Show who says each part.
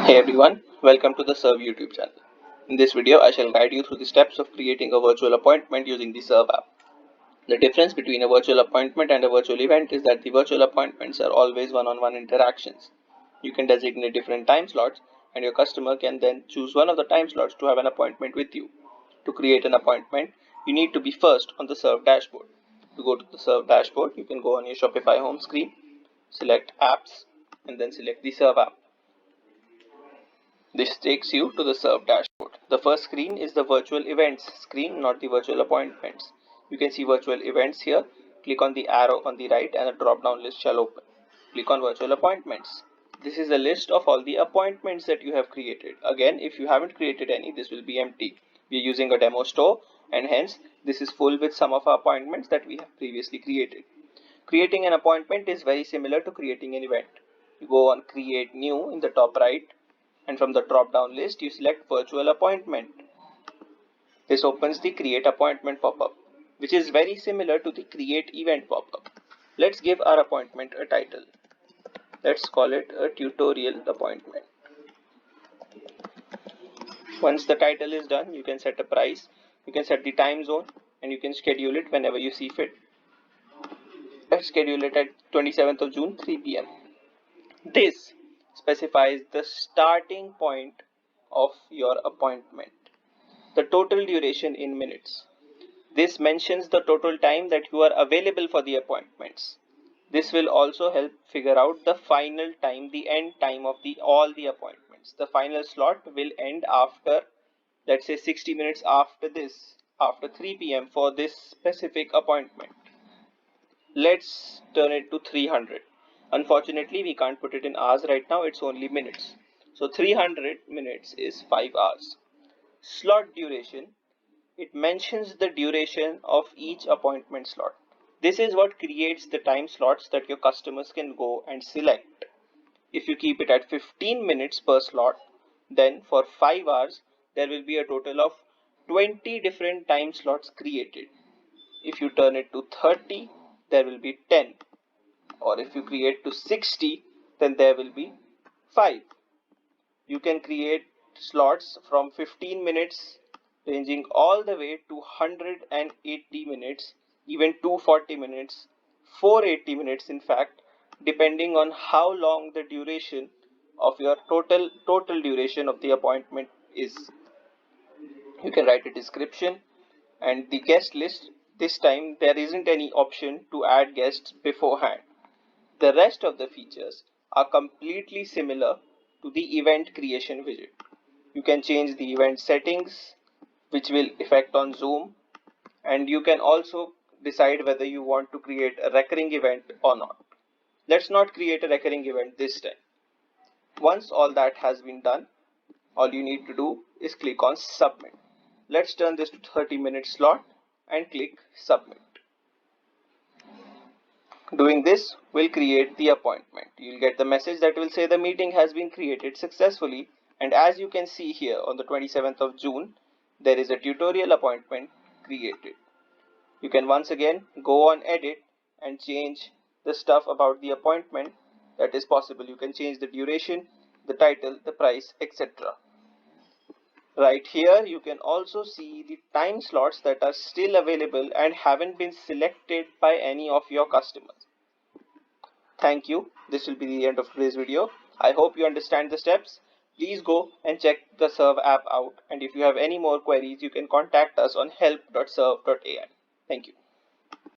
Speaker 1: Hey everyone, welcome to the Servv YouTube channel. In this video, I shall guide you through the steps of creating a virtual appointment using the Servv app. The difference between a virtual appointment and a virtual event is that the virtual appointments are always one-on-one interactions. You can designate different time slots and your customer can then choose one of the time slots to have an appointment with you. To create an appointment, you need to be first on the Servv dashboard. To go to the Servv dashboard, you can go on your Shopify home screen, select apps and then select the Servv app. This takes you to the Servv dashboard. The first screen is the virtual events screen, not the virtual appointments. You can see virtual events here. Click on the arrow on the right and a drop down list shall open. Click on virtual appointments. This is a list of all the appointments that you have created. Again, if you haven't created any, this will be empty. We are using a demo store and hence this is full with some of our appointments that we have previously created. Creating an appointment is very similar to creating an event. You go on create new in the top right and from the drop down list you select virtual appointment. This opens the create appointment pop-up, which is very similar to the create event pop-up. Let's give our appointment a title. Let's call it a tutorial appointment. Once the title is done, you can set a price, you can set the time zone and you can schedule it whenever you see fit. Let's schedule it at 27th of June 3 p.m. This specifies the starting point of your appointment, the total duration in minutes. This mentions the total time that you are available for the appointments. This will also help figure out the final time, the end time of all the appointments. The final slot will end after, let's say 60 minutes after this, after 3 p.m. for this specific appointment. Let's turn it to 300. Unfortunately, we can't put it in hours right now, it's only minutes. So 300 minutes is 5 hours. Slot duration, it mentions the duration of each appointment slot. This is what creates the time slots that your customers can go and select. If you keep it at 15 minutes per slot, then for 5 hours, there will be a total of 20 different time slots created. If you turn it to 30, there will be 10. Or if you create to 60, then there will be 5. You can create slots from 15 minutes ranging all the way to 180 minutes, even 240 minutes, 480 minutes in fact, depending on how long the duration of your total duration of the appointment is. You can write a description and the guest list. This time there isn't any option to add guests beforehand. The rest of the features are completely similar to the event creation widget. You can change the event settings, which will affect on Zoom, and you can also decide whether you want to create a recurring event or not. Let's not create a recurring event this time. Once all that has been done, all you need to do is click on submit. Let's turn this to 30-minute slot and click submit. Doing this will create the appointment. You'll get the message that will say the meeting has been created successfully, and as you can see here on the 27th of June, there is a tutorial appointment created. You can once again go on edit and change the stuff about the appointment that is possible. You can change the duration, the title, the price, etc. Right here you can also see the time slots that are still available and haven't been selected by any of your customers. Thank you. This will be the end of today's video. I hope you understand the steps. Please go and check the Servv app out, and if you have any more queries you can contact us on help.servv.ai. Thank you.